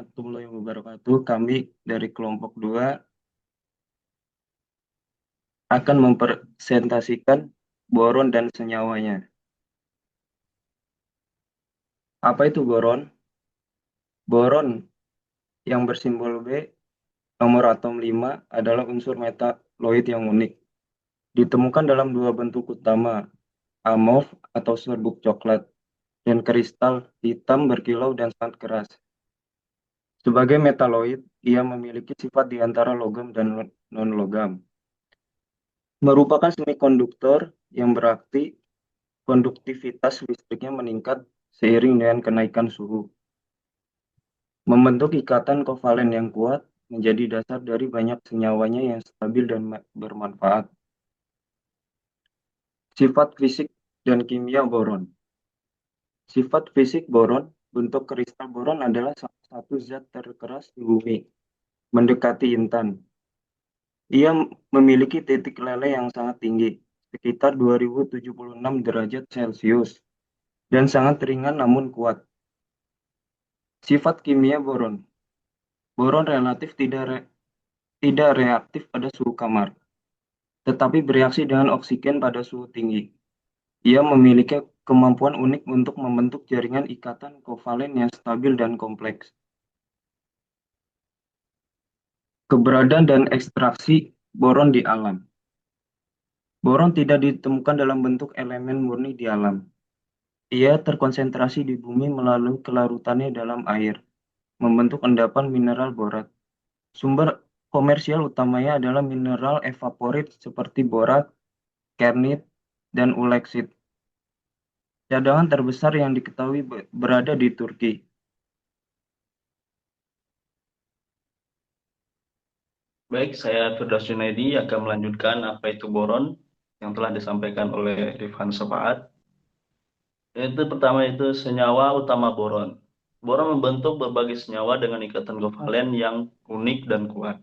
Warahmatullahi wabarakatuh. Kami dari kelompok 2 akan mempresentasikan boron dan senyawanya. Apa itu boron? Boron yang bersimbol B, nomor atom 5, adalah unsur metaloid yang unik. Ditemukan dalam dua bentuk utama, amorf atau serbuk coklat, dan kristal hitam berkilau dan sangat keras. Sebagai metaloid, ia memiliki sifat di antara logam dan non-logam. Merupakan semikonduktor yang berarti konduktivitas listriknya meningkat seiring dengan kenaikan suhu. Membentuk ikatan kovalen yang kuat menjadi dasar dari banyak senyawanya yang stabil dan bermanfaat. Sifat fisik dan kimia boron. Sifat fisik boron, bentuk kristal boron adalah salah satu zat terkeras di bumi, mendekati intan. Ia memiliki titik leleh yang sangat tinggi, sekitar 2076 derajat Celcius, dan sangat ringan namun kuat. Sifat kimia boron. Boron relatif tidak reaktif pada suhu kamar, tetapi bereaksi dengan oksigen pada suhu tinggi. Ia memiliki kemampuan unik untuk membentuk jaringan ikatan kovalen yang stabil dan kompleks. Keberadaan dan ekstraksi boron di alam. Boron tidak ditemukan dalam bentuk elemen murni di alam. Ia terkonsentrasi di bumi melalui kelarutannya dalam air, membentuk endapan mineral borat. Sumber komersial utamanya adalah mineral evaporit seperti borat, kernit, dan uleksit. Cadangan terbesar yang diketahui berada di Turki. Baik, saya Firdaus Junaidi akan melanjutkan apa itu boron yang telah disampaikan oleh Rifan Sepaat. Yaitu pertama itu senyawa utama boron. Boron membentuk berbagai senyawa dengan ikatan kovalen yang unik dan kuat.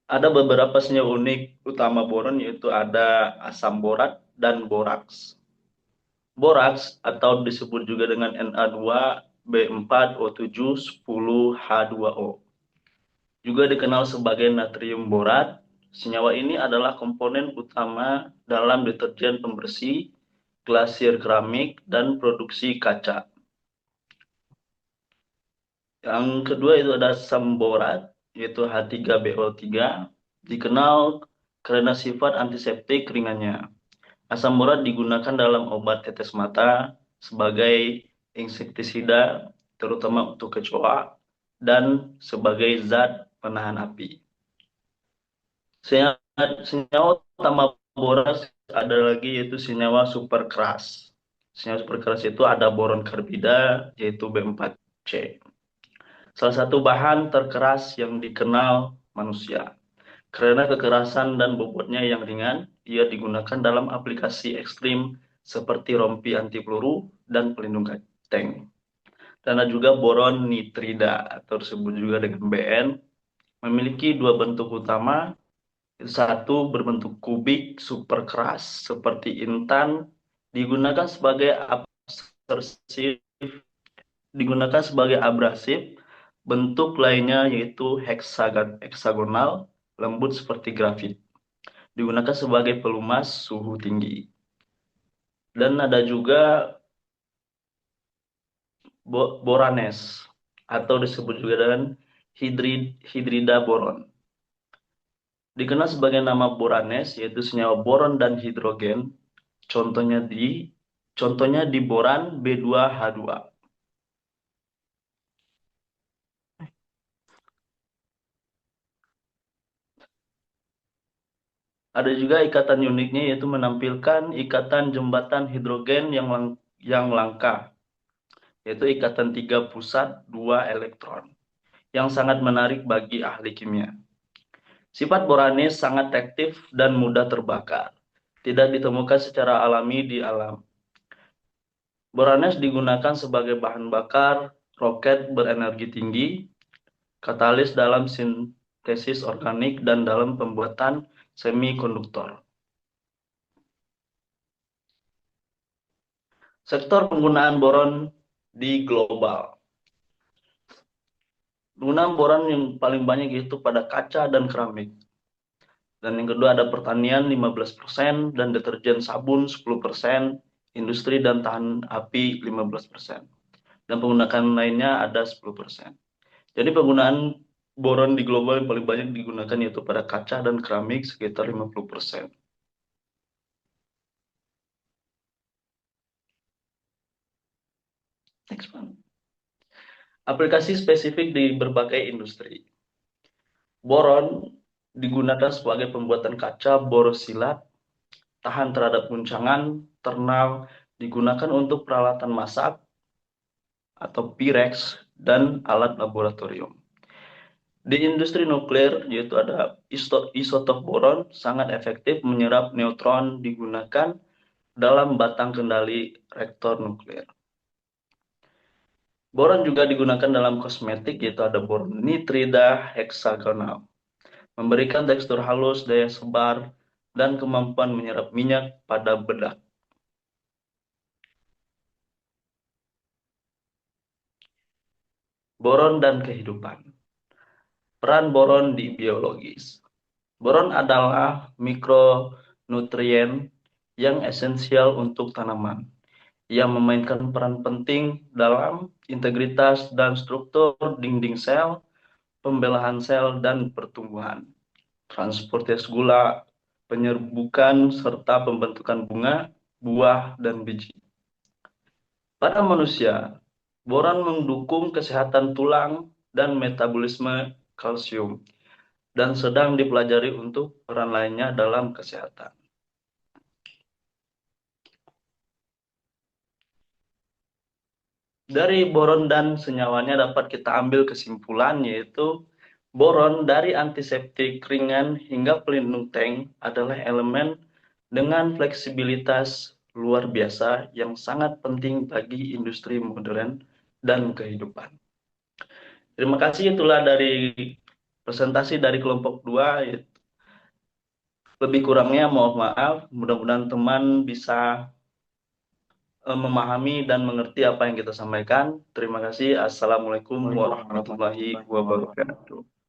Ada beberapa senyawa unik utama boron yaitu ada asam borat dan boraks. Boraks atau disebut juga dengan Na2B4O710H2O. Juga dikenal sebagai natrium borat. Senyawa ini adalah komponen utama dalam deterjen pembersih, glasir keramik, dan produksi kaca. Yang kedua itu ada asam borat, yaitu H3BO3, dikenal karena sifat antiseptik ringannya. Asam borat digunakan dalam obat tetes mata sebagai insektisida, terutama untuk kecoa, dan sebagai zat penahan api. Senyawa utama boron ada lagi yaitu senyawa super keras. Senyawa super keras itu ada boron karbida yaitu B4C. Salah satu bahan terkeras yang dikenal manusia. Karena kekerasan dan bobotnya yang ringan, ia digunakan dalam aplikasi ekstrim seperti rompi anti peluru dan pelindung tank. Dan ada juga boron nitrida atau disebut juga dengan BN, memiliki dua bentuk utama. Satu berbentuk kubik super keras seperti intan, digunakan sebagai absrsif, digunakan sebagai abrasif. Bentuk lainnya yaitu heksagonal, lembut seperti grafit. Digunakan sebagai pelumas suhu tinggi. Dan ada juga boranes atau disebut juga dengan hidrida boron. Dikenal sebagai nama boranes yaitu senyawa boron dan hidrogen. Contohnya di boran B2H2. Ada juga ikatan uniknya yaitu menampilkan ikatan jembatan hidrogen yang langka, yaitu ikatan 3 pusat 2 elektron, yang sangat menarik bagi ahli kimia. Sifat boranis sangat aktif dan mudah terbakar. Tidak ditemukan secara alami di alam. Boranes digunakan sebagai bahan bakar roket berenergi tinggi, katalis dalam sintesis organik, dan dalam pembuatan semikonduktor. Sektor penggunaan boron di global. Penggunaan boron yang paling banyak yaitu pada kaca dan keramik. Dan yang kedua ada pertanian 15% dan deterjen sabun 10%, industri dan tahan api 15%. Dan penggunaan lainnya ada 10%. Jadi penggunaan boron di global yang paling banyak digunakan yaitu pada kaca dan keramik sekitar 50%. Next one. Aplikasi spesifik di berbagai industri. Boron digunakan sebagai pembuatan kaca borosilat, tahan terhadap guncangan, thermal, digunakan untuk peralatan masak atau Pirex dan alat laboratorium. Di industri nuklir, yaitu ada isotop boron, sangat efektif menyerap neutron digunakan dalam batang kendali reaktor nuklir. Boron juga digunakan dalam kosmetik, yaitu ada boron nitrida heksagonal, memberikan tekstur halus, daya sebar, dan kemampuan menyerap minyak pada bedak. Boron dan kehidupan. Peran boron di biologis. Boron adalah mikronutrien yang esensial untuk tanaman, yang memainkan peran penting dalam integritas dan struktur dinding sel, pembelahan sel, dan pertumbuhan, transportasi gula, penyerbukan, serta pembentukan bunga, buah, dan biji. Pada manusia, boron mendukung kesehatan tulang dan metabolisme kalsium, dan sedang dipelajari untuk peran lainnya dalam kesehatan. Dari boron dan senyawanya dapat kita ambil kesimpulan, yaitu boron dari antiseptik ringan hingga pelindung tank adalah elemen dengan fleksibilitas luar biasa yang sangat penting bagi industri modern dan kehidupan. Terima kasih, itulah dari presentasi dari kelompok 2. Lebih kurangnya mohon maaf, mudah-mudahan teman bisa memahami dan mengerti apa yang kita sampaikan. Terima kasih. Assalamualaikum Waalaikumsalam warahmatullahi warahmatullahi wabarakatuh. wabarakatuh.